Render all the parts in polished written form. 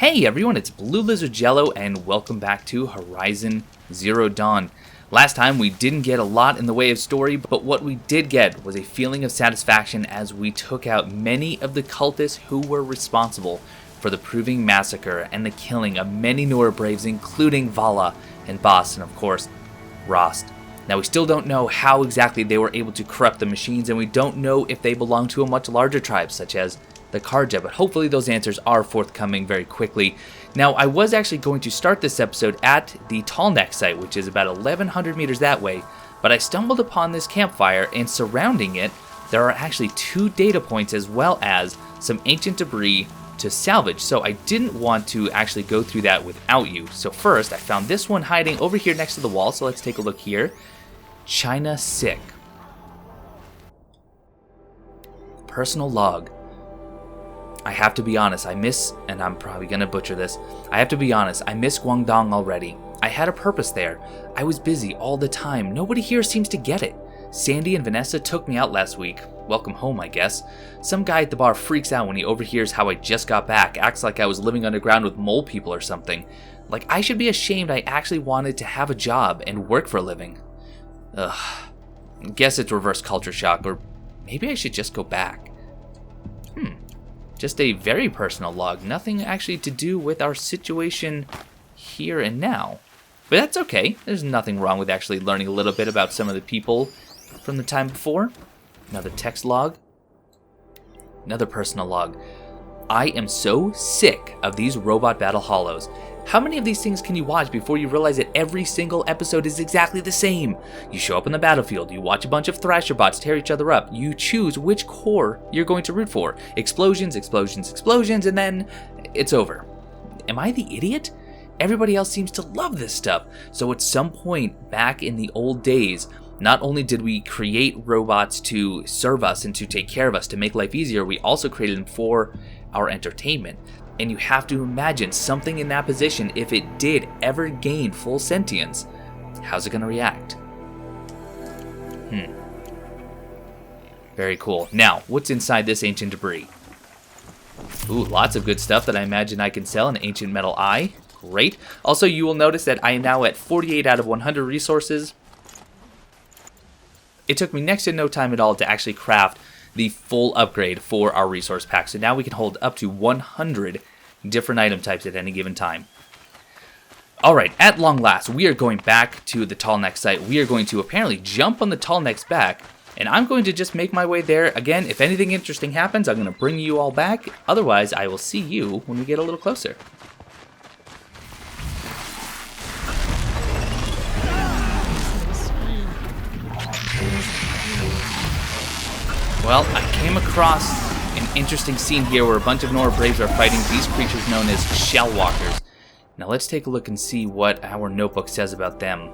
Hey everyone, it's BlueLizardJello and welcome back to Horizon Zero Dawn. Last time we didn't get a lot in the way of story, but what we did get was a feeling of satisfaction as we took out many of the cultists who were responsible for the Proving Massacre and the killing of many Nora Braves, including Vala and Boss and of course Rost. Now we still don't know how exactly they were able to corrupt the machines, and we don't know if they belong to a much larger tribe such as the Karja, but hopefully those answers are forthcoming very quickly. Now, I was actually going to start this episode at the Tallneck site, which is about 1,100 meters that way, but I stumbled upon this campfire, and surrounding it, there are actually 2 data points as well as some ancient debris to salvage, so I didn't want to actually go through that without you. So first, I found this one hiding over here next to the wall, so let's take a look here. China Sick. Personal log. I have to be honest, and I'm probably gonna butcher this, I have to be honest, I miss Guangdong already. I had a purpose there. I was busy all the time. Nobody here seems to get it. Sandy and Vanessa took me out last week. Welcome home, I guess. Some guy at the bar freaks out when he overhears how I just got back, acts like I was living underground with mole people or something. Like I should be ashamed I actually wanted to have a job and work for a living. Ugh. Guess it's reverse culture shock, or maybe I should just go back. Just a very personal log, nothing actually to do with our situation here and now. But that's okay, there's nothing wrong with actually learning a little bit about some of the people from the time before. Another text log. Another personal log. I am so sick of these robot battle hollows. How many of these things can you watch before you realize that every single episode is exactly the same? You show up on the battlefield, you watch a bunch of Thrasher bots tear each other up, you choose which core you're going to root for. Explosions, explosions, explosions, and then it's over. Am I the idiot? Everybody else seems to love this stuff. So at some point back in the old days, not only did we create robots to serve us and to take care of us, to make life easier, we also created them for our entertainment. And you have to imagine something in that position, if it did ever gain full sentience, how's it going to react? Very cool. Now, what's inside this ancient debris? Ooh, lots of good stuff that I imagine I can sell. An ancient metal eye. Great. Also, you will notice that I am now at 48 out of 100 resources. It took me next to no time at all to actually craft the full upgrade for our resource pack. So now we can hold up to 100 different item types at any given time. Alright, at long last, we are going back to the Tallneck site. We are going to apparently jump on the Tallneck's back, and I'm going to just make my way there. Again, if anything interesting happens, I'm going to bring you all back. Otherwise, I will see you when we get a little closer. Well, I came across an interesting scene here where a bunch of Nora Braves are fighting these creatures known as Shell Walkers. Now let's take a look and see what our notebook says about them.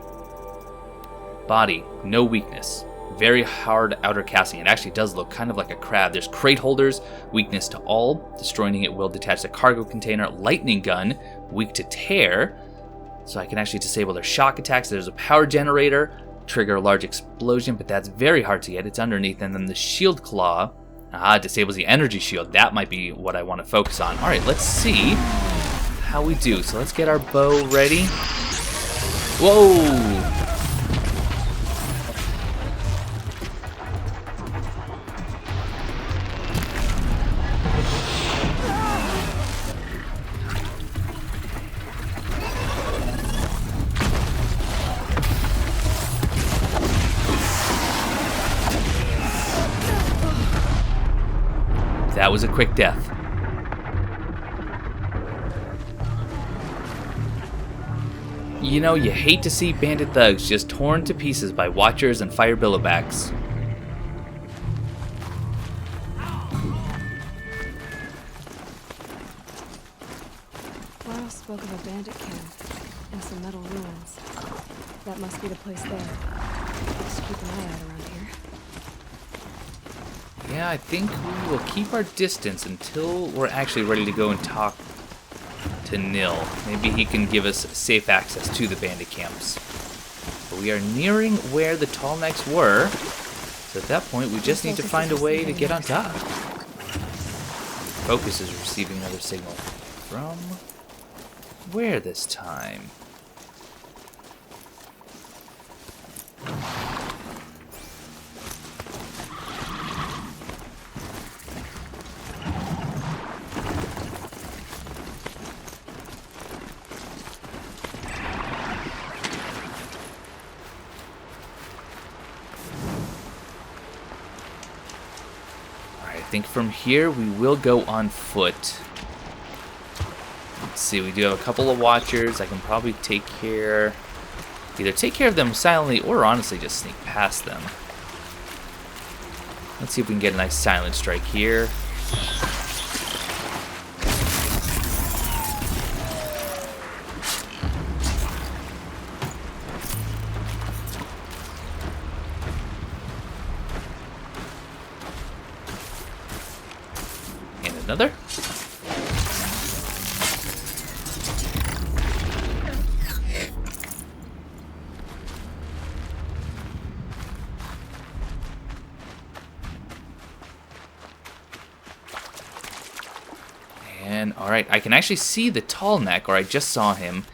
Body, no weakness. Very hard outer casting. It actually does look kind of like a crab. There's crate holders, weakness to all. Destroying it will detach the cargo container. Lightning gun, weak to tear. So I can actually disable their shock attacks. There's a power generator. Trigger a large explosion, but that's very hard to get. It's underneath. And then the shield claw disables the energy shield. That might be what I want to focus on. All right, let's see how we do. So let's get our bow ready. Whoa! That was a quick death. You know, you hate to see bandit thugs just torn to pieces by watchers and fire billowbacks. Laura spoke of a bandit camp and some metal ruins. That must be the place there. Just keep an eye out around here. Yeah, I think we will keep our distance until we're actually ready to go and talk to Nil. Maybe he can give us safe access to the bandit camps. But we are nearing where the Tallnecks were, so at that point we just need to find a way to get on top. Focus is receiving another signal from where this time? I think from here we will go on foot. Let's see, we do have a couple of watchers. I can probably either take care of them silently or honestly just sneak past them. Let's see if we can get a nice silent strike here. Another. And alright, I can actually see the Tallneck, or I just saw him.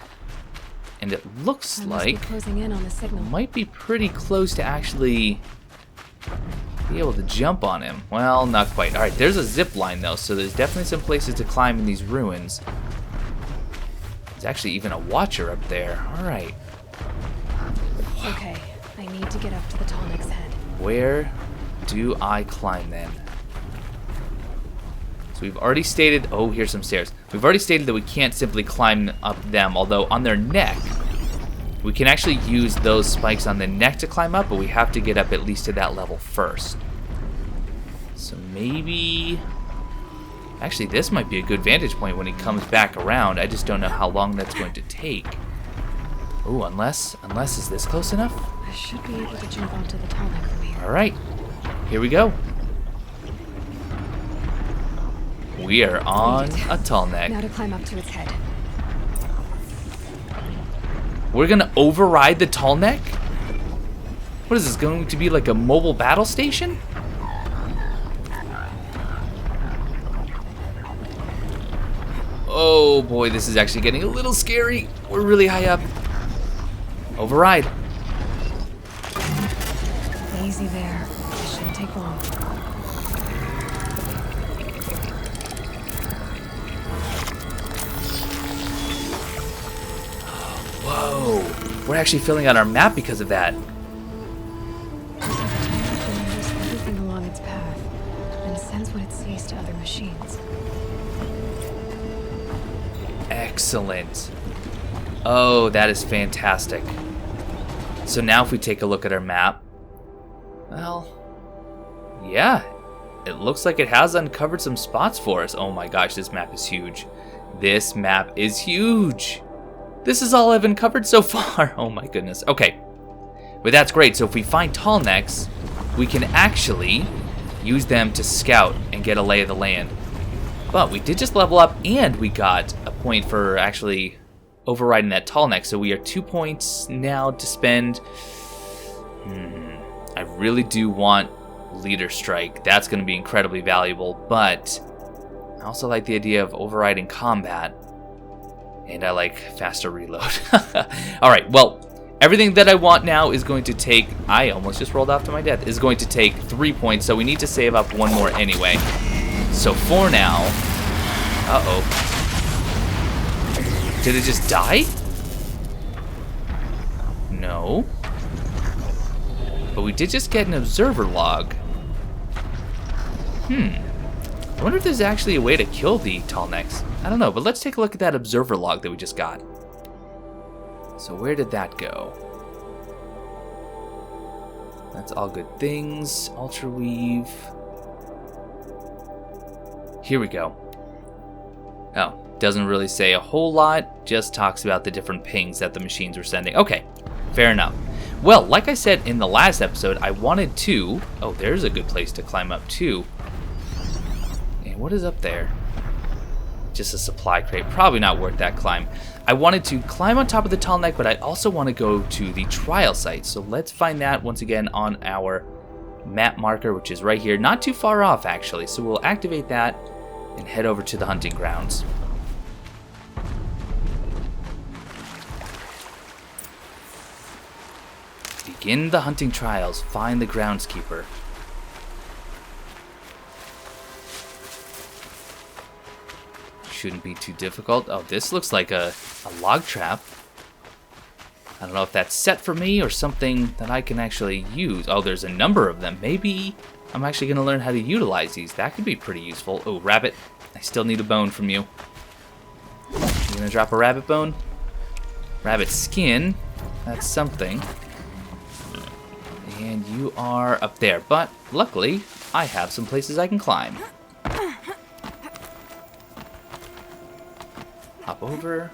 And it looks like closing in on the signal. Might be pretty close to actually be able to jump on him. Well, not quite. Alright, there's a zip line though, so there's definitely some places to climb in these ruins. There's actually even a watcher up there. Alright. Okay, I need to get up to the Tallneck's head. Where do I climb then? So we've already stated, oh, here's some stairs. We've already stated that we can't simply climb up them, although on their neck, we can actually use those spikes on the neck to climb up, but we have to get up at least to that level first. So maybe... Actually, this might be a good vantage point when he comes back around. I just don't know how long that's going to take. Oh, unless is this close enough? I should be able to jump onto the Tallneck from here. Alright, here we go. We are on a Tallneck. Now to climb up to its head. We're gonna override the Tallneck? What is this, going to be like a mobile battle station? Oh boy, this is actually getting a little scary. We're really high up. Override. Easy there. It shouldn't take long. Whoa, we're actually filling out our map because of that. Everything along its path and sends what it sees to other machines. Excellent. Oh, that is fantastic. So now if we take a look at our map, well, yeah, it looks like it has uncovered some spots for us. Oh my gosh, this map is huge. This map is huge. This is all I've uncovered so far. Oh my goodness. Okay, but that's great. So if we find Tallnecks, we can actually use them to scout and get a lay of the land. But we did just level up, and we got a point for actually overriding that Tallneck. So we are 2 points now to spend. I really do want Leader Strike. That's going to be incredibly valuable. But I also like the idea of overriding combat. And I like faster reload. Alright, well, everything that I want now is going to take... I almost just rolled off to my death. Is going to take 3 points, so we need to save up one more anyway. So for now... Uh-oh. Did it just die? No. But we did just get an observer log. I wonder if there's actually a way to kill the Tallnecks. I don't know, but let's take a look at that observer log that we just got. So where did that go? That's all good things. Ultra weave. Here we go. Oh, doesn't really say a whole lot. Just talks about the different pings that the machines were sending. Okay, fair enough. Well, like I said in the last episode, I wanted to... Oh, there's a good place to climb up too. And what is up there? Just a supply crate. Probably not worth that climb. I wanted to climb on top of the Tallneck, but I also want to go to the trial site. So let's find that once again on our map marker, which is right here. Not too far off, actually. So we'll activate that and head over to the hunting grounds. Begin the hunting trials. Find the groundskeeper. Shouldn't be too difficult. Oh, this looks like a log trap. I don't know if that's set for me or something that I can actually use. Oh, there's a number of them. Maybe I'm actually going to learn how to utilize these. That could be pretty useful. Oh, rabbit. I still need a bone from you. You going to drop a rabbit bone? Rabbit skin. That's something. And you are up there. But luckily, I have some places I can climb. Hop over,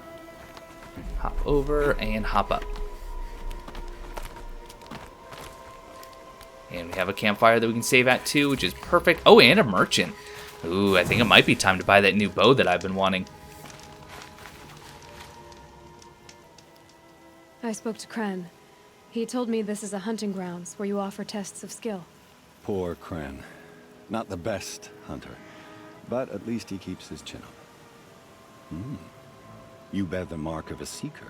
and hop up. And we have a campfire that we can save at too, which is perfect. Oh, and a merchant. Ooh, I think it might be time to buy that new bow that I've been wanting. I spoke to Kren. He told me this is a hunting grounds where you offer tests of skill. Poor Kren. Not the best hunter, but at least he keeps his chin up. You bear the mark of a seeker.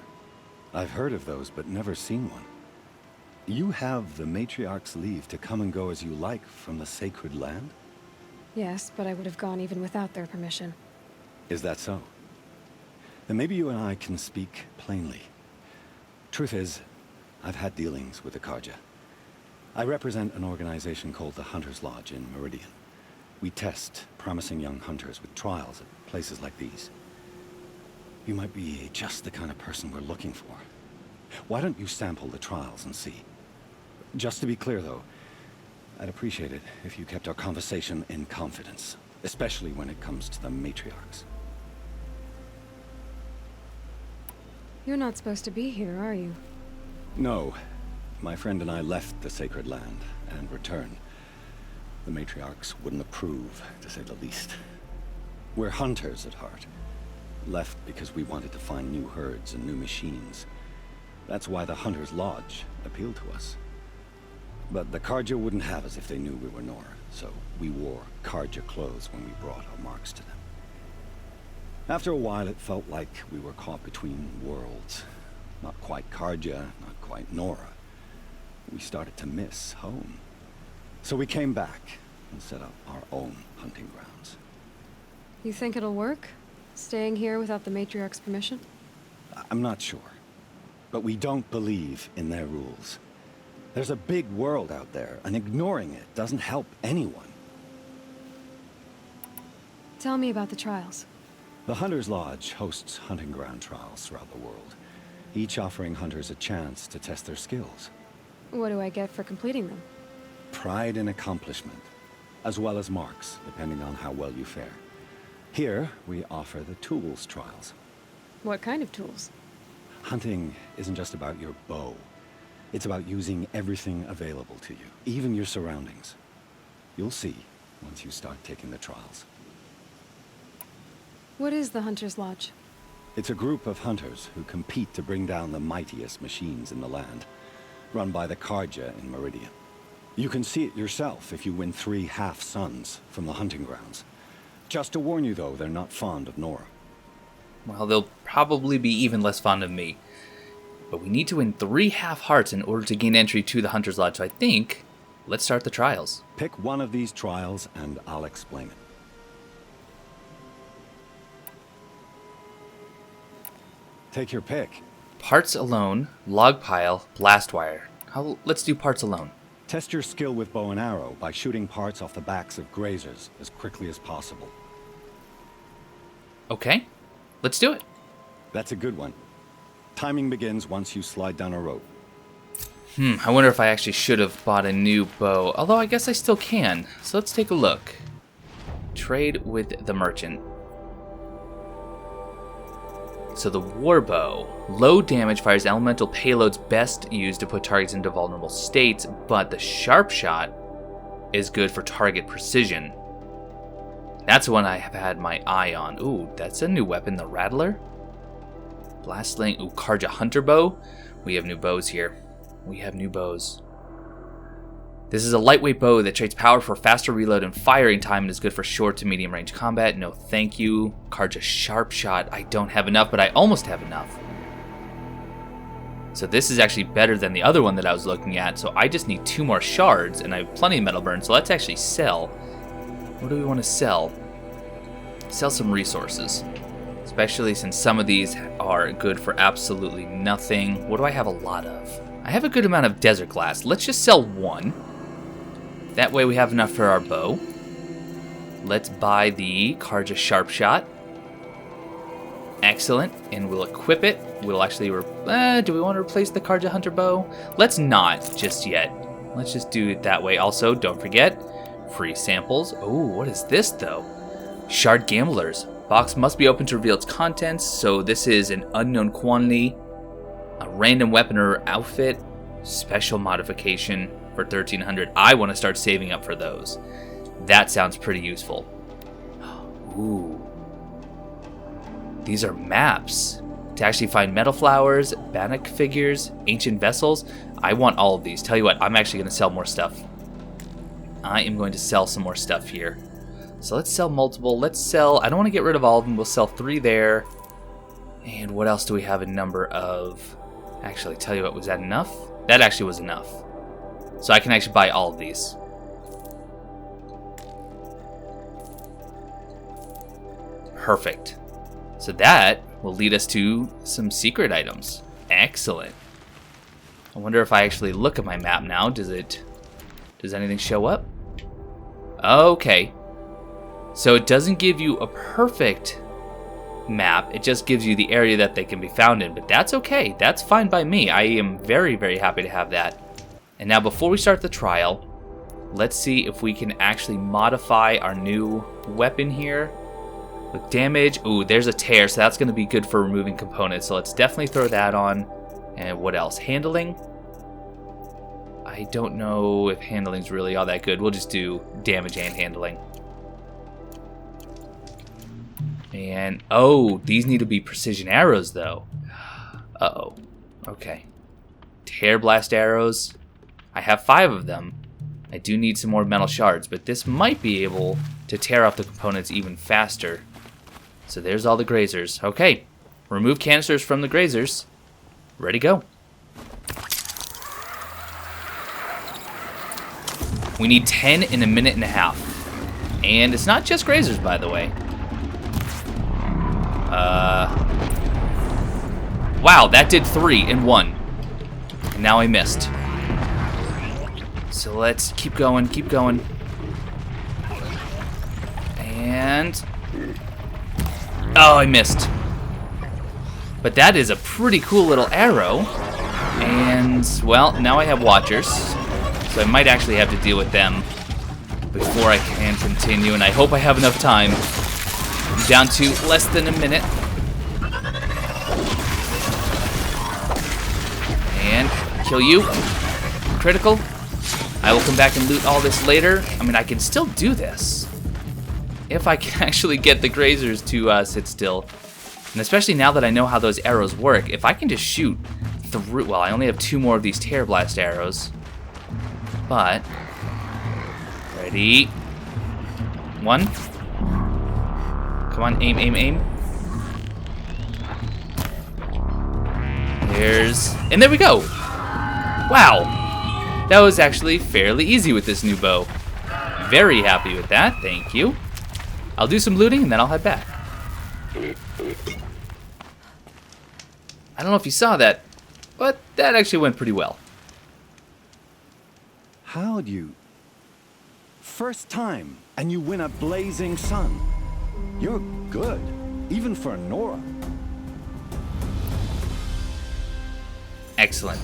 I've heard of those, but never seen one. You have the matriarch's leave to come and go as you like from the sacred land? Yes, but I would have gone even without their permission. Is that so? Then maybe you and I can speak plainly. Truth is, I've had dealings with the Karja. I represent an organization called the Hunter's Lodge in Meridian. We test promising young hunters with trials at places like these. You might be just the kind of person we're looking for. Why don't you sample the trials and see? Just to be clear, though, I'd appreciate it if you kept our conversation in confidence, especially when it comes to the matriarchs. You're not supposed to be here, are you? No. My friend and I left the sacred land and returned. The matriarchs wouldn't approve, to say the least. We're hunters at heart. Left because we wanted to find new herds and new machines. That's why the Hunter's Lodge appealed to us. But the Karja wouldn't have us if they knew we were Nora, so we wore Karja clothes when we brought our marks to them. After a while, it felt like we were caught between worlds. Not quite Karja, not quite Nora. We started to miss home. So we came back and set up our own hunting grounds. You think it'll work? Staying here without the matriarch's permission? I'm not sure. But we don't believe in their rules. There's a big world out there, and ignoring it doesn't help anyone. Tell me about the trials. The Hunter's Lodge hosts hunting ground trials throughout the world, each offering hunters a chance to test their skills. What do I get for completing them? Pride in accomplishment, as well as marks, depending on how well you fare. Here, we offer the tools trials. What kind of tools? Hunting isn't just about your bow. It's about using everything available to you, even your surroundings. You'll see once you start taking the trials. What is the Hunter's Lodge? It's a group of hunters who compete to bring down the mightiest machines in the land, run by the Karja in Meridian. You can see it yourself if you win 3 half-suns from the hunting grounds. Just to warn you, though, they're not fond of Nora. Well, they'll probably be even less fond of me. But we need to win 3 half-hearts in order to gain entry to the Hunter's Lodge, so I think let's start the trials. Pick one of these trials, and I'll explain it. Take your pick. Parts alone, log pile, blast wire. Let's do parts alone. Test your skill with bow and arrow by shooting parts off the backs of grazers as quickly as possible. Okay, let's do it. That's a good one. Timing begins once you slide down a rope. I wonder if I actually should have bought a new bow, although I guess I still can. So let's take a look. Trade with the merchant. So the warbow, low damage, fires elemental payloads best used to put targets into vulnerable states, but the sharp shot is good for target precision. That's the one I have had my eye on. Ooh, that's a new weapon, the Rattler. Blast sling, ooh, Karja Hunter Bow. We have new bows here. We have new bows. This is a lightweight bow that trades power for faster reload and firing time and is good for short to medium range combat. No thank you. Karja Sharp Shot. I don't have enough, but I almost have enough. So this is actually better than the other one that I was looking at. So I just need 2 more shards, and I have plenty of metal burn. So let's actually sell. What do we want to sell? Sell some resources. Especially since some of these are good for absolutely nothing. What do I have a lot of? I have a good amount of desert glass. Let's just sell 1. That way we have enough for our bow. Let's buy the Karja Sharp Shot. Excellent. And we'll equip it. We'll actually... do we want to replace the Karja Hunter bow? Let's not just yet. Let's just do it that way. Also, don't forget, free samples. Oh, what is this, though? Shard Gamblers. Box must be open to reveal its contents, so this is an unknown quantity, a random weapon or outfit, special modification for 1300. I want to start saving up for those. That sounds pretty useful. Ooh. These are maps to actually find metal flowers, Bannock figures, ancient vessels. I want all of these. Tell you what, I'm actually going to sell more stuff. I am going to sell some more stuff here. So let's sell multiple. Let's sell... I don't want to get rid of all of them. We'll sell 3 there. And what else do we have a number of? Actually, tell you what, was that enough? That actually was enough. So I can actually buy all of these. Perfect. So that will lead us to some secret items. Excellent. I wonder if I actually look at my map now. Does anything show up? Okay. So it doesn't give you a perfect map. It just gives you the area that they can be found in. But that's okay. That's fine by me. I am very, very happy to have that. And now before we start the trial, let's see if we can actually modify our new weapon here. With damage, ooh, there's a tear, so that's going to be good for removing components. So let's definitely throw that on. And what else? Handling? I don't know if handling's really all that good. We'll just do damage and handling. And, oh, these need to be precision arrows, though. Uh-oh. Okay. Tear blast arrows. I have 5 of them. I do need some more metal shards, but this might be able to tear off the components even faster. So there's all the grazers. Okay, remove canisters from the grazers. Ready, go. We need 10 in a minute and a half. And it's not just grazers, by the way. Wow, that did 3 in 1. And now I missed. So let's keep going, keep going. And... oh, I missed. But that is a pretty cool little arrow. And, well, now I have watchers. So I might actually have to deal with them before I can continue. And I hope I have enough time. I'm down to less than a minute. And kill you. Critical. I will come back and loot all this later. I mean, I can still do this. If I can actually get the grazers to sit still. And especially now that I know how those arrows work, if I can just shoot through... well, I only have 2 more of these tear blast arrows. But... ready. 1. Come on, aim, aim, aim. There's... and there we go! Wow! That was actually fairly easy with this new bow. Very happy with that, thank you. I'll do some looting and then I'll head back. I don't know if you saw that, but that actually went pretty well. How'd you... first time, and you win a blazing sun. You're good, even for Nora. Excellent.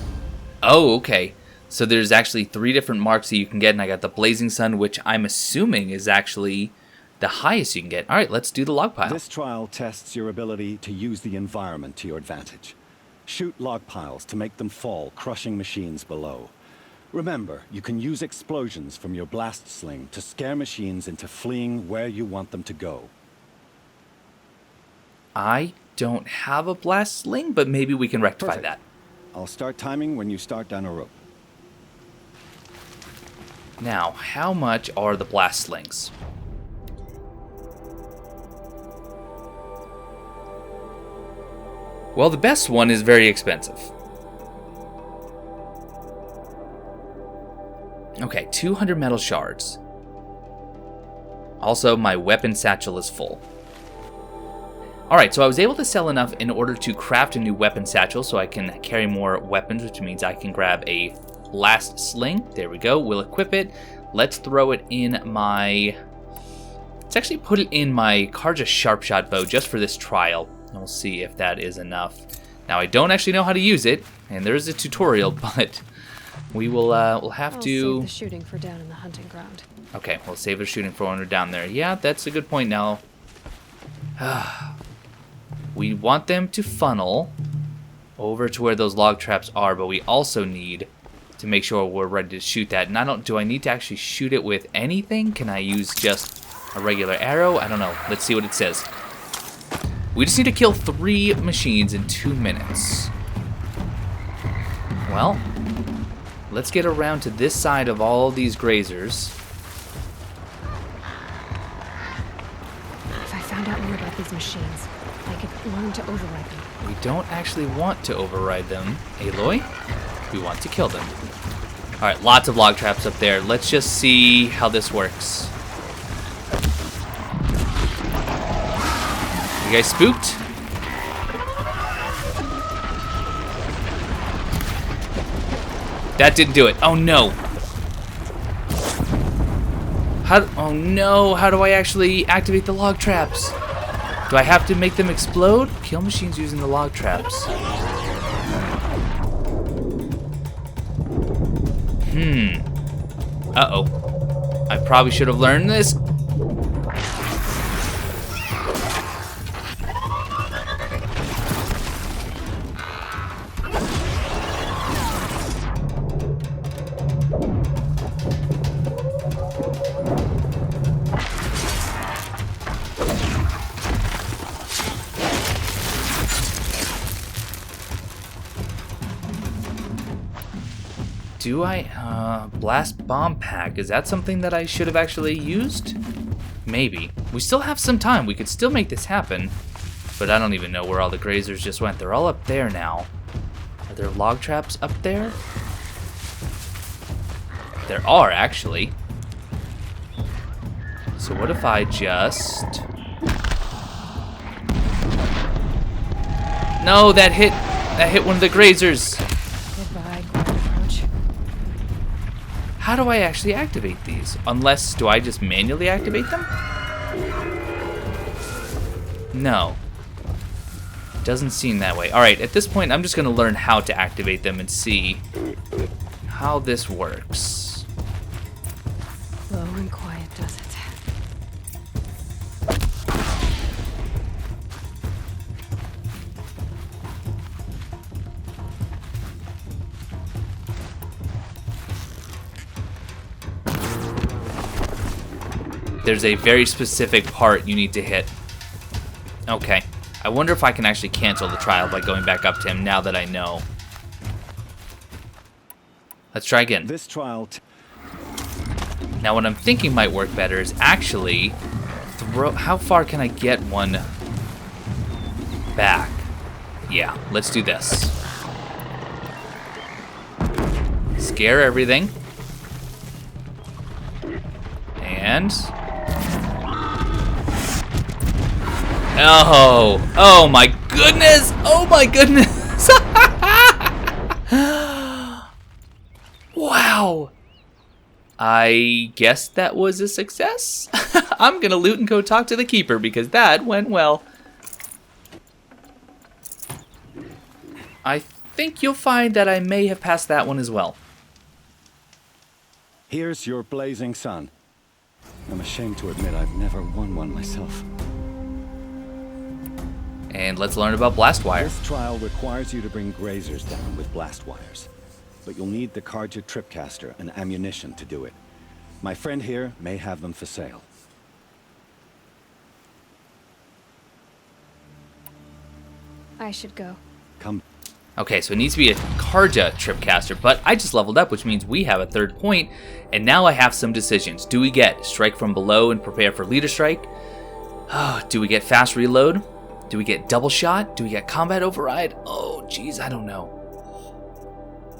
Oh, okay. So there's actually 3 different marks that you can get, and I got the Blazing Sun, which I'm assuming is actually the highest you can get. All right, let's do the log pile. This trial tests your ability to use the environment to your advantage. Shoot log piles to make them fall, crushing machines below. Remember, you can use explosions from your blast sling to scare machines into fleeing where you want them to go. I don't have a blast sling, but maybe we can rectify Perfect. that. I'll start timing when you start down a rope. Now, how much are the blast slings? Well, the best one is very expensive. Okay, 200 metal shards. Also, my weapon satchel is full. Alright, so I was able to sell enough in order to craft a new weapon satchel so I can carry more weapons, which means I can grab a last sling. There we go. We'll equip it. Let's throw it in my... Let's actually put it in my Karja Sharpshot bow just for this trial. And we'll see if that is enough. Now, I don't actually know how to use it, and there is a tutorial, but we will we'll have I'll to... save the shooting for down in the hunting ground. Okay, we'll save the shooting for when we're down there. Yeah, that's a good point now. We want them to funnel over to where those log traps are, but we also need to make sure we're ready to shoot that. And do I need to actually shoot it with anything? Can I use just a regular arrow? I don't know. Let's see what it says. We just need to kill 3 machines in 2 minutes. Well, let's get around to this side of all these grazers. If I found out more about these machines, I could learn to override them. We don't actually want to override them, Aloy. We want to kill them. Alright, lots of log traps up there. Let's just see how this works. You guys spooked? That didn't do it. Oh no. Oh no, how do I actually activate the log traps? Do I have to make them explode? Kill machines using the log traps. Uh-oh. I probably should have learned this. Do I, blast bomb pack, is that something that I should have actually used? Maybe. We still have some time, we could still make this happen. But I don't even know where all the grazers just went. They're all up there now. Are there log traps up there? There are, actually. So what if I just... No, that hit one of the grazers. Goodbye, quiet approach. How do I actually activate these? Unless, do I just manually activate them? No. Doesn't seem that way. Alright, at this point, I'm just going to learn how to activate them and see how this works. Low and quiet does it. There's a very specific part you need to hit. Okay. I wonder if I can actually cancel the trial by going back up to him now that I know. Let's try again. This trial... Now what I'm thinking might work better is actually throw... How far can I get one back? Yeah, let's do this. Scare everything. And... Oh my goodness! Oh my goodness! Wow! I guess that was a success. I'm gonna loot and go talk to the keeper because that went well. I think you'll find that I may have passed that one as well. Here's your blazing sun. I'm ashamed to admit I've never won one myself. And let's learn about blast wire. This trial requires you to bring grazers down with blast wires. But you'll need the Karja tripcaster and ammunition to do it. My friend here may have them for sale. I should go. Come. Okay, so it needs to be a Karja tripcaster, but I just leveled up, which means we have a 3rd point, and now I have some decisions. Do we get strike from below and prepare for leader strike? Do we get fast reload? Do we get double shot? Do we get combat override? Oh, geez, I don't know.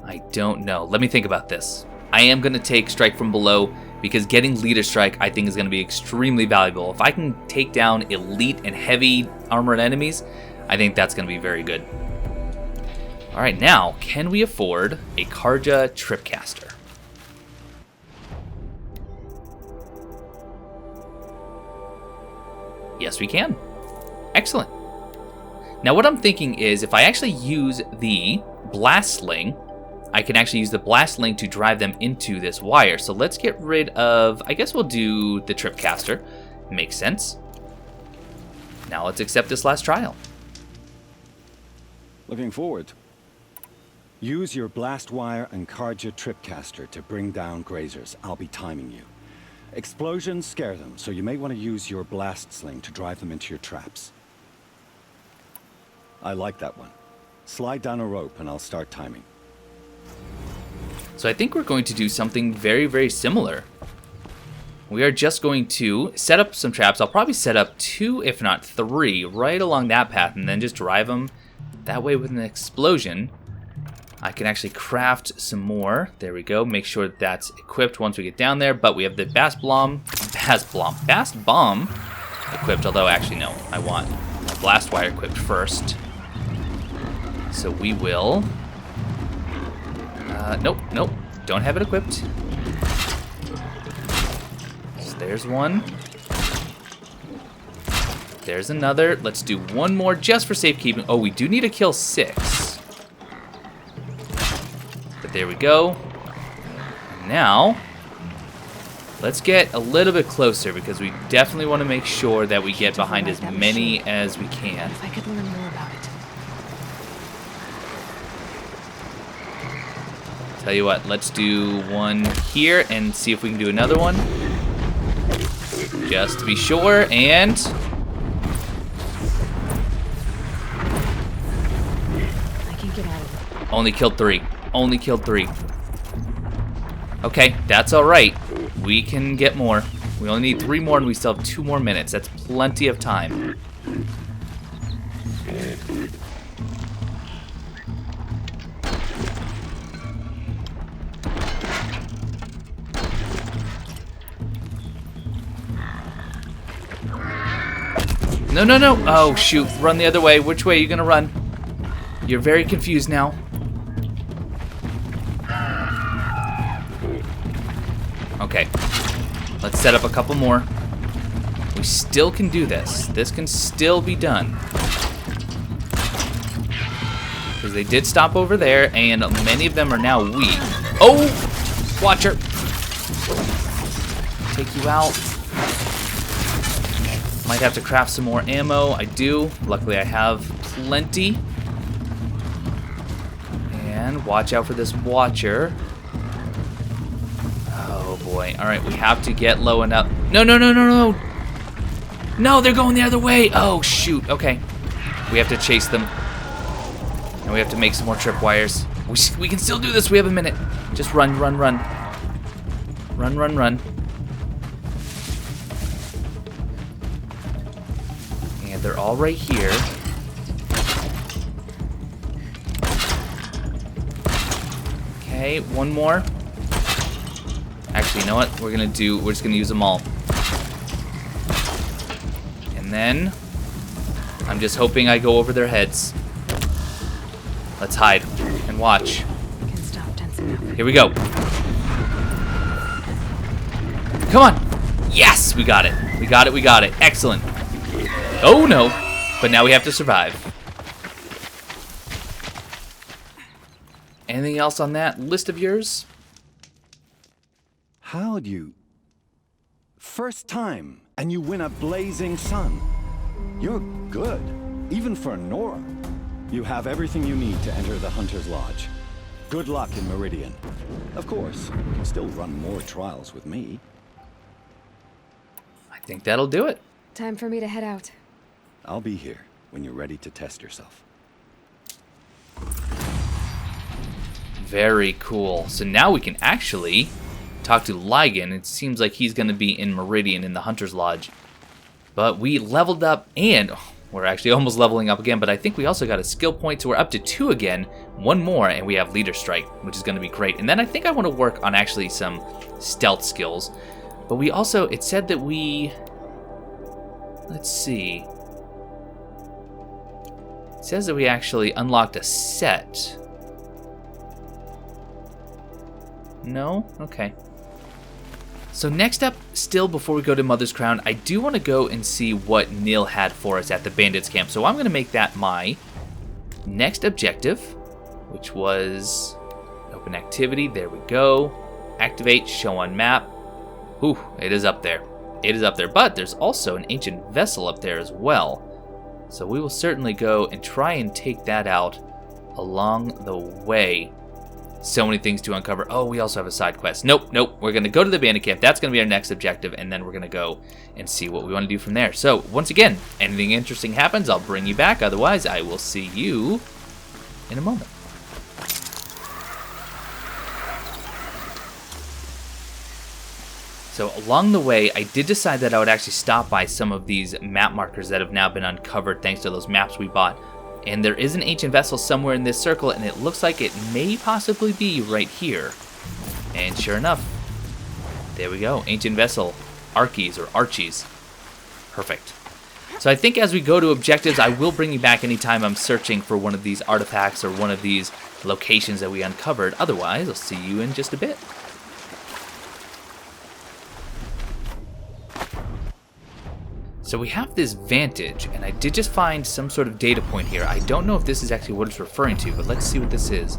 I don't know. Let me think about this. I am going to take Strike from Below because getting Leader Strike I think is going to be extremely valuable. If I can take down elite and heavy armored enemies, I think that's going to be very good. Alright, now, can we afford a Karja Tripcaster? Yes, we can. Excellent. Now what I'm thinking is if I actually use the Blast Sling, I can actually use the Blast Sling to drive them into this wire. So let's get rid of, I guess we'll do the Tripcaster. Makes sense. Now let's accept this last trial. Looking forward. Use your blast wire and Karja Tripcaster to bring down grazers. I'll be timing you. Explosions scare them, so you may want to use your blast sling to drive them into your traps. I like that one. Slide down a rope and I'll start timing. So I think we're going to do something very, very similar. We are just going to set up some traps. I'll probably set up 2, if not 3, right along that path and then just drive them. That way with an explosion, I can actually craft some more. There we go. Make sure that's equipped once we get down there. But we have the Bast Bomb equipped. Although, actually, no. I want my Blast Wire equipped first. So we will... nope. Don't have it equipped. So there's one. There's another. Let's do one more just for safekeeping. Oh, we do need to kill 6. But there we go. Now, let's get a little bit closer because we definitely want to make sure that we get behind as many as we can. If I could learn more about it. Tell you what, let's do one here and see if we can do another one. Just to be sure, and... I can get out of it. Only killed 3. Only killed 3. Okay, that's alright. We can get more. We only need 3 more and we still have 2 more minutes. That's plenty of time. No. Oh, shoot. Run the other way. Which way are you going to run? You're very confused now. Okay. Let's set up a couple more. We still can do this. This can still be done. Because they did stop over there, and many of them are now weak. Oh! Watcher! Take you out. Might have to craft some more ammo. I do. Luckily, I have plenty. And watch out for this Watcher. Oh, boy. All right, we have to get low enough. No. No, they're going the other way. Oh, shoot. Okay. We have to chase them. And we have to make some more tripwires. We can still do this. We have a minute. Just run. Run. And they're all right here. Okay, one more. Actually, you know what? We're just gonna use them all. And then I'm just hoping I go over their heads. Let's hide and watch. Can stop tensing up. Here we go. Come on. Yes, we got it. We got it. Excellent. Oh no. But now we have to survive. Anything else on that list of yours? How'd you... First time, and you win a blazing sun. You're good, even for Nora. You have everything you need to enter the Hunter's Lodge. Good luck in Meridian. Of course, you can still run more trials with me. I think that'll do it. Time for me to head out. I'll be here when you're ready to test yourself. Very cool. So now we can actually talk to Ligon. It seems like he's going to be in Meridian in the Hunter's Lodge. But we leveled up and We're actually almost leveling up again, but I think we also got a skill point, so we're up to 2 again. 1 more, and we have Leader Strike, which is going to be great. And then I think I want to work on actually some stealth skills. But we also, it said that we... Let's see. It says that we actually unlocked a set. No? Okay. So next up, still before we go to Mother's Crown, I do want to go and see what Neil had for us at the Bandits camp. So I'm going to make that my next objective, which was open activity. There we go. Activate, show on map. Ooh, it is up there. It is up there, but there's also an ancient vessel up there as well. So we will certainly go and try and take that out along the way. So many things to uncover. Oh, we also have a side quest. Nope. We're going to go to the Bandit camp. That's going to be our next objective, and then we're going to go and see what we want to do from there. So, once again, anything interesting happens, I'll bring you back. Otherwise, I will see you in a moment. So, along the way, I did decide that I would actually stop by some of these map markers that have now been uncovered thanks to those maps we bought. And there is an ancient vessel somewhere in this circle, and it looks like it may possibly be right here. And sure enough, there we go. Ancient vessel. Archies or Archies. Perfect. So I think as we go to objectives, I will bring you back anytime I'm searching for one of these artifacts or one of these locations that we uncovered. Otherwise, I'll see you in just a bit. So we have this vantage, and I did just find some sort of data point here. I don't know if this is actually what it's referring to, but let's see what this is.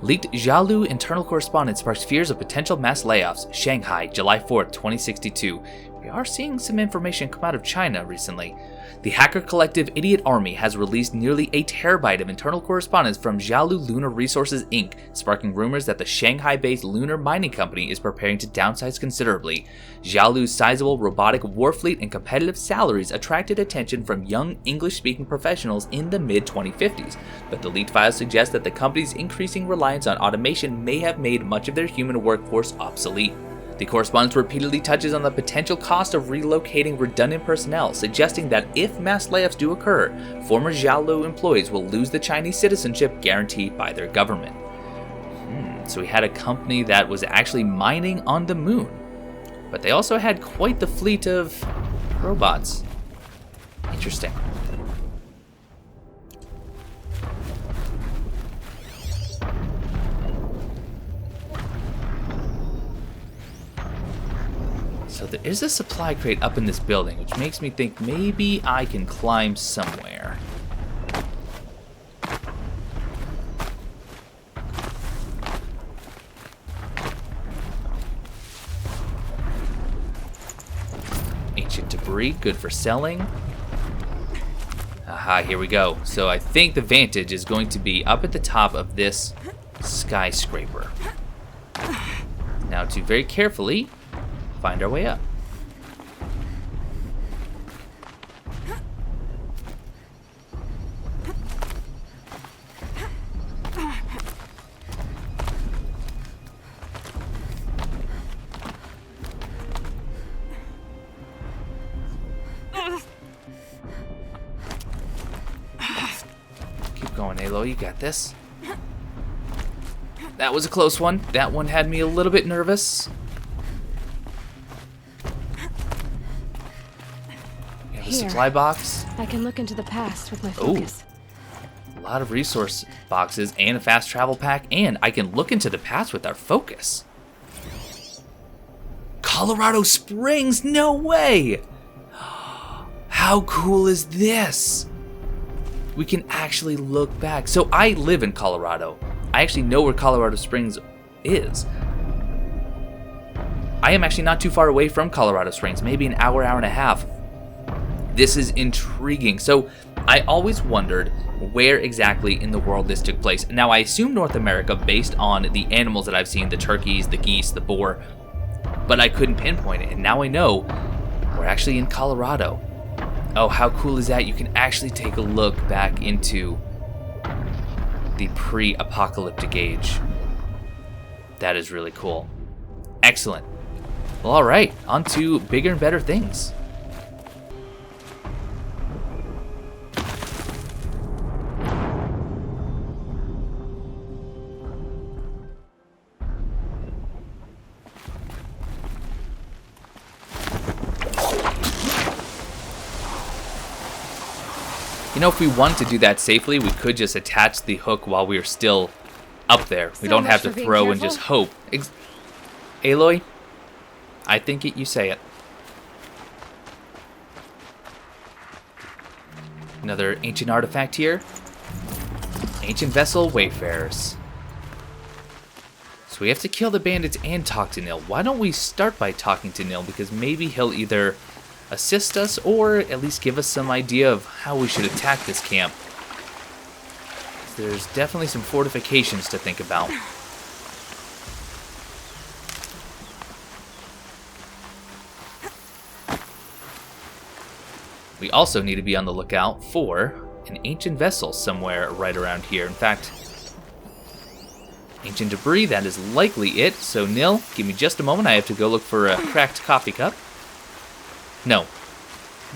Leaked Jialu internal correspondence sparks fears of potential mass layoffs. Shanghai, July 4th, 2062. We are seeing some information come out of China recently. The hacker collective Idiot Army has released nearly a terabyte of internal correspondence from Jialu Lunar Resources Inc., sparking rumors that the Shanghai-based lunar mining company is preparing to downsize considerably. Jialu's sizable robotic war fleet and competitive salaries attracted attention from young English-speaking professionals in the mid-2050s, but the leaked files suggest that the company's increasing reliance on automation may have made much of their human workforce obsolete. The correspondence repeatedly touches on the potential cost of relocating redundant personnel, suggesting that if mass layoffs do occur, former Jialu employees will lose the Chinese citizenship guaranteed by their government. So we had a company that was actually mining on the moon, but they also had quite the fleet of robots. Interesting. So there is a supply crate up in this building, which makes me think maybe I can climb somewhere. Ancient debris, good for selling. Aha, here we go. So I think the vantage is going to be up at the top of this skyscraper. Now to very carefully find our way up. Keep going, Aloy, you got this. That was a close one. That one had me a little bit nervous. Supply box. I can look into the past with my focus. Ooh, a lot of resource boxes and a fast travel pack, and I can look into the past with our focus. Colorado Springs? No way! How cool is this? We can actually look back. So I live in Colorado. I actually know where Colorado Springs is. I am actually not too far away from Colorado Springs, maybe an hour, hour and a half. This is intriguing. So I always wondered where exactly in the world this took place. Now I assume North America based on the animals that I've seen, the turkeys, the geese, the boar, but I couldn't pinpoint it. And now I know we're actually in Colorado. Oh, how cool is that? You can actually take a look back into the pre-apocalyptic age. That is really cool. Excellent. Well, alright, on to bigger and better things. You know, if we wanted to do that safely, we could just attach the hook while we are still up there. We don't have to throw and just hope. Aloy, I think you say it. Another ancient artifact here. Ancient vessel, wayfarers. So we have to kill the bandits and talk to Nil. Why don't we start by talking to Nil? Because maybe he'll either assist us or at least give us some idea of how we should attack this camp. There's definitely some fortifications to think about. We also need to be on the lookout for an ancient vessel somewhere right around here. In fact, ancient debris, that is likely it. So Nil, give me just a moment. I have to go look for a cracked coffee cup. No,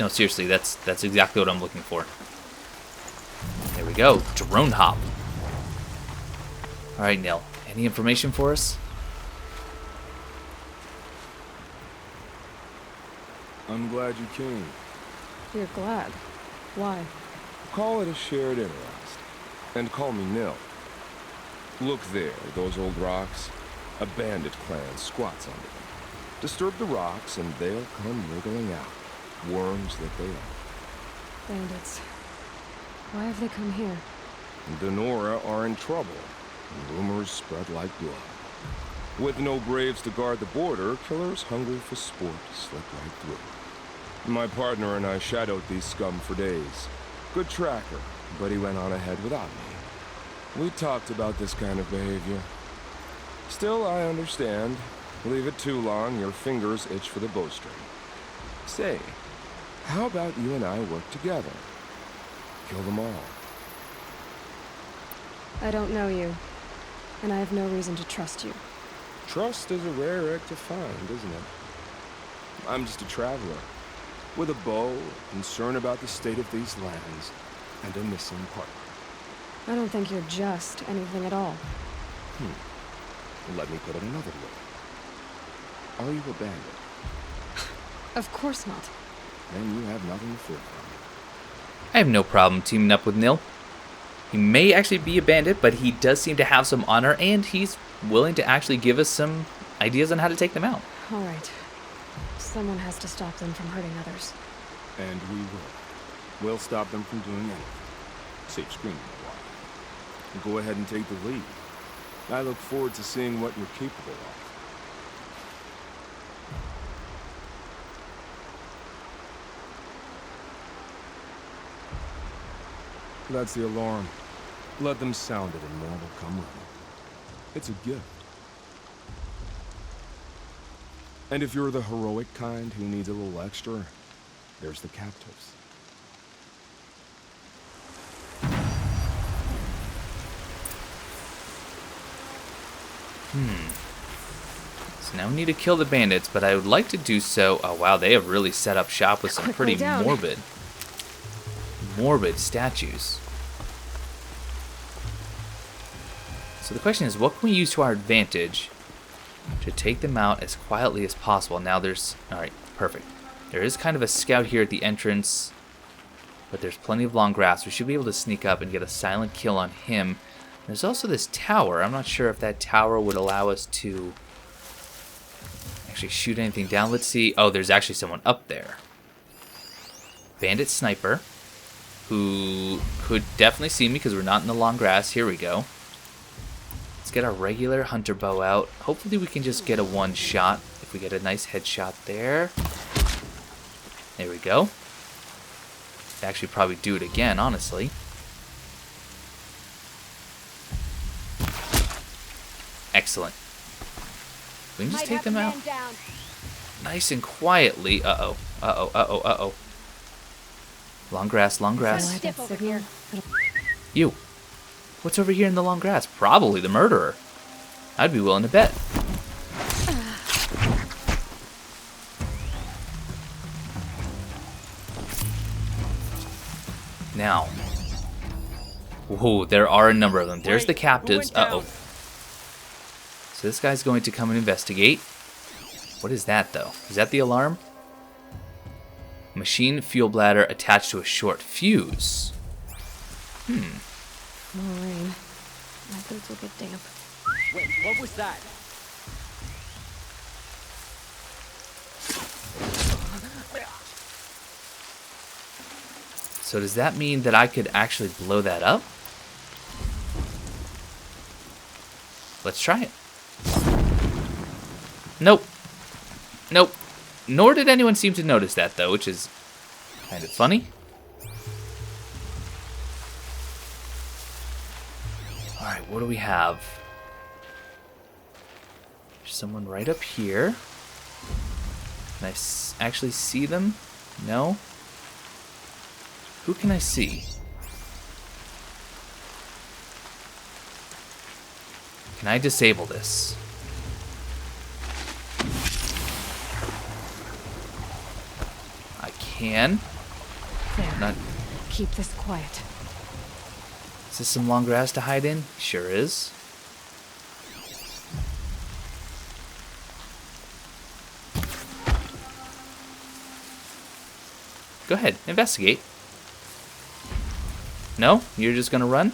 seriously, that's exactly what I'm looking for. There we go, drone hop. All right, Nil, any information for us? I'm glad you came. You're glad. Why? Call it a shared interest. And call me Nil. Look there, those old rocks. A bandit clan squats under them. Disturb the rocks and they'll come wriggling out. Worms that they are. Bandits. Why have they come here? The Nora are in trouble. And rumors spread like blood. With no braves to guard the border, killers hungry for sport slip right through. My partner and I shadowed these scum for days. Good tracker, but he went on ahead without me. We talked about this kind of behavior. Still, I understand. Leave it too long, your fingers itch for the bowstring. Say, how about you and I work together? Kill them all. I don't know you, and I have no reason to trust you. Trust is a rare egg to find, isn't it? I'm just a traveler, with a bow, concern about the state of these lands, and a missing partner. I don't think you're just anything at all. Let me put it another way. Are you a bandit? Of course not. Then you have nothing to fear from me. I have no problem teaming up with Nil. He may actually be a bandit, but he does seem to have some honor, and he's willing to actually give us some ideas on how to take them out. All right. Someone has to stop them from hurting others. And we will. We'll stop them from doing anything. Save screaming a while. Go ahead and take the lead. I look forward to seeing what you're capable of. That's the alarm. Let them sound it and more will come running. It's a gift. And if you're the heroic kind who needs a little extra, there's the captives. So now we need to kill the bandits, but I would like to do so. Oh wow, they have really set up shop with some pretty morbid statues. So the question is, what can we use to our advantage to take them out as quietly as possible? Now there's, alright, perfect. There is kind of a scout here at the entrance, but there's plenty of long grass. We should be able to sneak up and get a silent kill on him. There's also this tower. I'm not sure if that tower would allow us to actually shoot anything down. Let's see. Oh, there's actually someone up there. Bandit sniper, who could definitely see me because we're not in the long grass. Here we go. Let's get our regular hunter bow out. Hopefully we can just get a one shot. If we get a nice headshot there. There we go. Actually probably do it again, honestly. Excellent. We can just take them out nice and quietly. Uh-oh. Uh-oh. Uh-oh. Uh-oh. Long grass, long grass. You. What's over here in the long grass? Probably the murderer. I'd be willing to bet. Now. Whoa, there are a number of them. There's the captives. Uh-oh. So this guy's going to come and investigate. What is that, though? Is that the alarm? Machine fuel bladder attached to a short fuse. More rain. My boots will get damp. Wait, what was that? So does that mean that I could actually blow that up? Let's try it. Nope. Nope. Nor did anyone seem to notice that, though, which is kind of funny. Alright, what do we have? There's someone right up here. Can I actually see them? No? Who can I see? Can I disable this? I can. There. Not. Keep this quiet. Is this some long grass to hide in? Sure is. Go ahead, investigate. No? You're just gonna run?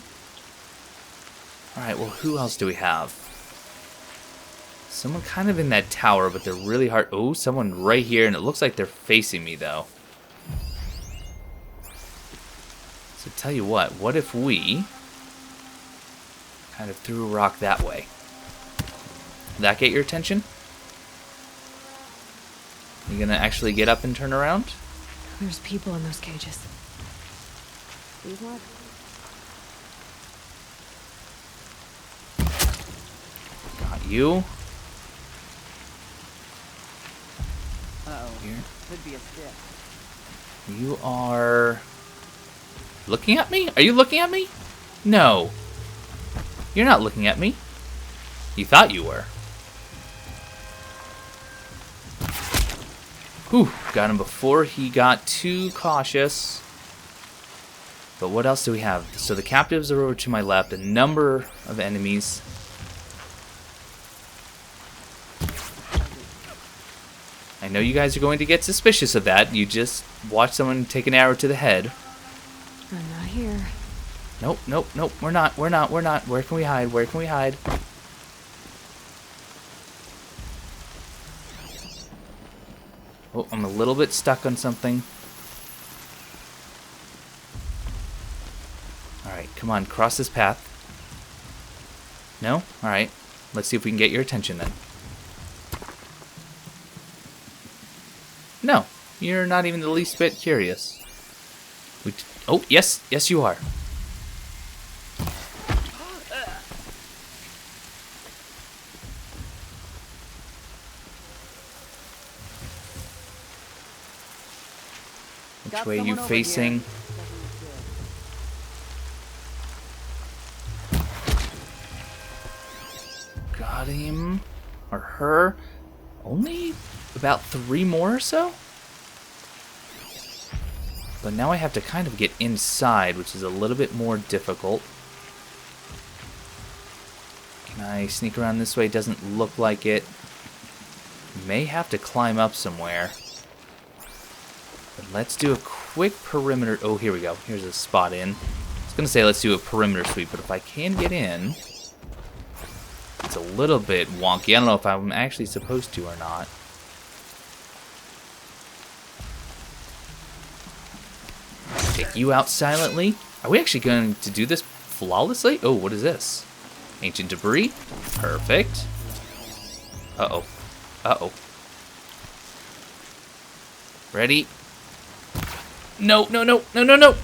Alright, well, who else do we have? Someone kind of in that tower, but they're really hard. Oh, someone right here, and it looks like they're facing me, though. So tell you what if we kind of threw a rock that way? Did that get your attention? You gonna actually get up and turn around? There's people in those cages. These what? Got you. Uh-oh. Here. Could be a stick. You are looking at me? Are you looking at me? No. You're not looking at me. You thought you were. Whew, got him before he got too cautious. But what else do we have? So the captives are over to my left, a number of enemies. I know you guys are going to get suspicious of that. You just watch someone take an arrow to the head. I'm not here. Nope, nope, nope. We're not. Where can we hide? Where can we hide? Oh, I'm a little bit stuck on something. Alright, come on, cross this path. No? Alright. Let's see if we can get your attention then. No, you're not even the least bit curious. Oh, yes, yes you are. Which way are you facing? Got him. Or her. Only about 3 more or so? But now I have to kind of get inside, which is a little bit more difficult. Can I sneak around this way? Doesn't look like it. May have to climb up somewhere. But let's do a quick perimeter. Oh, here we go. Here's a spot in. I was going to say let's do a perimeter sweep, but if I can get in, it's a little bit wonky. I don't know if I'm actually supposed to or not. Take you out silently. Are we actually going to do this flawlessly? Oh, what is this? Ancient debris. Perfect. Uh-oh. Uh-oh. Ready? No, no, no, no, no, no!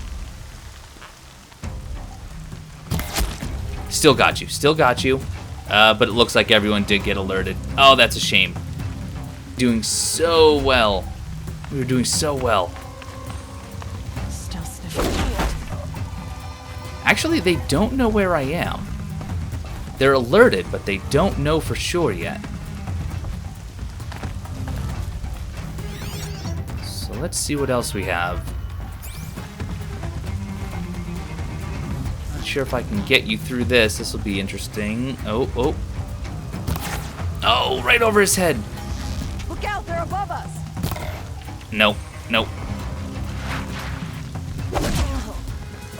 Still got you, still got you. But it looks like everyone did get alerted. Oh, that's a shame. Doing so well. We were doing so well. Still sniffing. Actually, they don't know where I am. They're alerted, but they don't know for sure yet. So let's see what else we have. sure if I can get you through this. This will be interesting. Oh, right over his head. Look out, they're above us. Nope.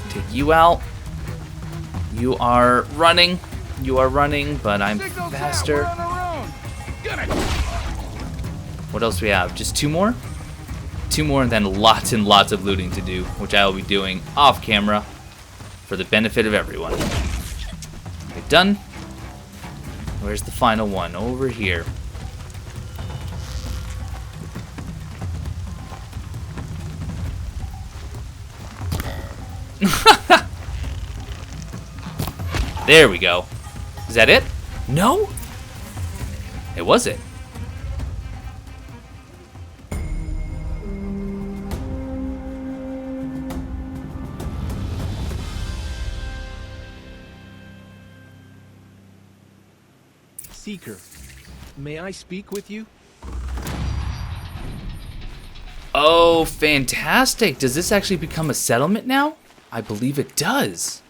Take you out. You are running, but I'm faster. What else do we have? Just 2 more? 2 more, and then lots and lots of looting to do, which I will be doing off camera for the benefit of everyone. Okay, done. Where's the final one? Over here. There we go. Is that it? No? It was it. Seeker, may I speak with you? Oh, fantastic. Does this actually become a settlement now? I believe it does.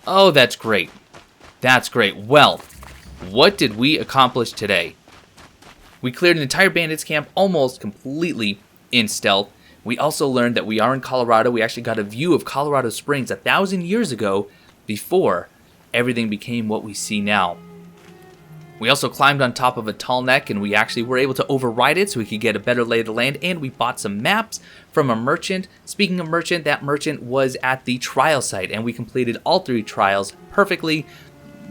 Oh, that's great. That's great. Well, what did we accomplish today? We cleared an entire bandits camp almost completely in stealth. We also learned that we are in Colorado. We actually got a view of Colorado Springs 1,000 years ago before everything became what we see now. We also climbed on top of a Tallneck, and we actually were able to override it so we could get a better lay of the land, and we bought some maps from a merchant. Speaking of merchant, that merchant was at the trial site, and we completed all 3 trials perfectly,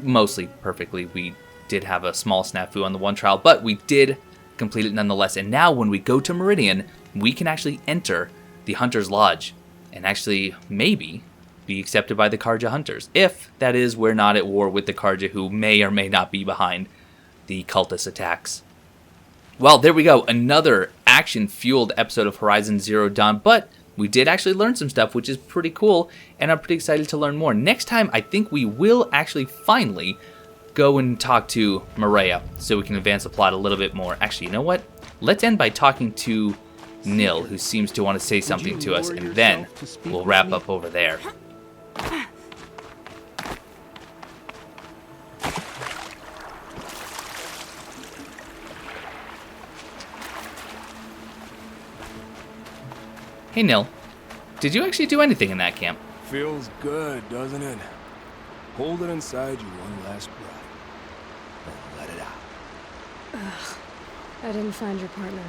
mostly perfectly. We did have a small snafu on the one trial, but we did complete it nonetheless. And now when we go to Meridian, we can actually enter the Hunter's Lodge and actually maybe be accepted by the Karja Hunters, if, that is, we're not at war with the Karja, who may or may not be behind the cultist attacks. Well, there we go. Another action-fueled episode of Horizon Zero Dawn, but we did actually learn some stuff, which is pretty cool, and I'm pretty excited to learn more. Next time, I think we will actually finally go and talk to Maria, so we can advance the plot a little bit more. Actually, you know what? Let's end by talking to Nil, who seems to want to say something to us, and then we'll wrap up over there. Hey Nil, did you actually do anything in that camp? Feels good, doesn't it? Hold it inside you one last breath. Then let it out. I didn't find your partner.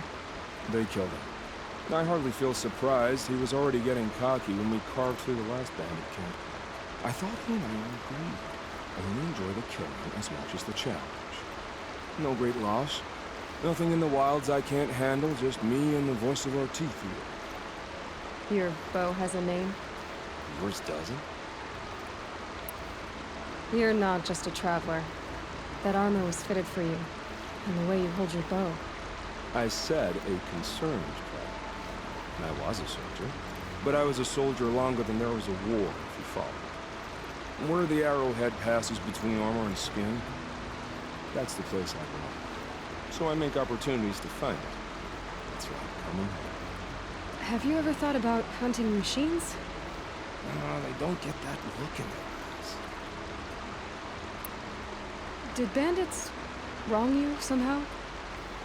They killed him. I hardly feel surprised. He was already getting cocky when we carved through the last bandit camp. I thought he and I would agree. Only enjoy the killing as much as the challenge. No great loss. Nothing in the wilds I can't handle, just me and the voice of our teeth here. Your bow has a name? Yours doesn't? You're not just a traveler. That armor was fitted for you, and the way you hold your bow. I said a concerned traveler. I was a soldier, but I was a soldier longer than there was a war, if you follow. Where the arrowhead passes between armor and skin, that's the place I belong. So I make opportunities to find it. That's right, coming home. Have you ever thought about hunting machines? They don't get that look in their eyes. Did bandits wrong you somehow?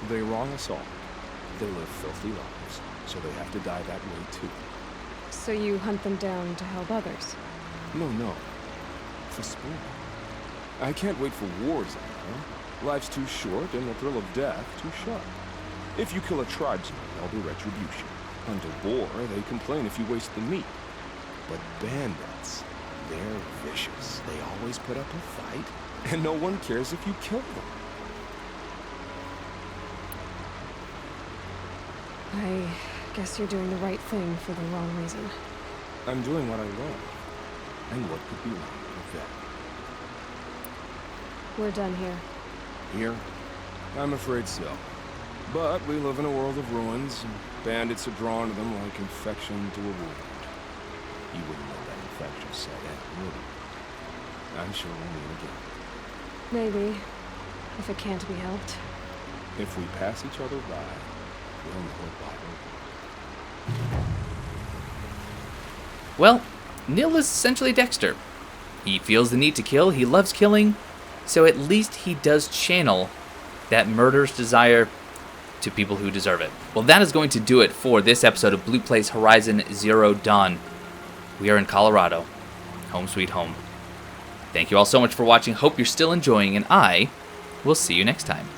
They wrong us all. They live filthy lives, so they have to die that way too. So you hunt them down to help others? No. For sport. I can't wait for wars anymore. Life's too short, and the thrill of death too sharp. If you kill a tribesman, there'll be retribution. Under boar, they complain if you waste the meat. But bandits, they're vicious. They always put up a fight, and no one cares if you kill them. I guess you're doing the right thing for the wrong reason. I'm doing what I love. And what could be wrong with that? We're done here. Here? I'm afraid so. But we live in a world of ruins, and bandits are drawn to them like infection to a wound. You wouldn't let that infection set in, would you? I'm sure we'll meet again. Maybe, if it can't be helped. If we pass each other by, we'll know it by. Well, Nil is essentially Dexter. He feels the need to kill, he loves killing, so at least he does channel that murderous desire to people who deserve it. Well, that is going to do it for this episode of Blue Plays Horizon Zero Dawn. We are in Colorado. Home sweet home. Thank you all so much for watching. Hope you're still enjoying, and I will see you next time.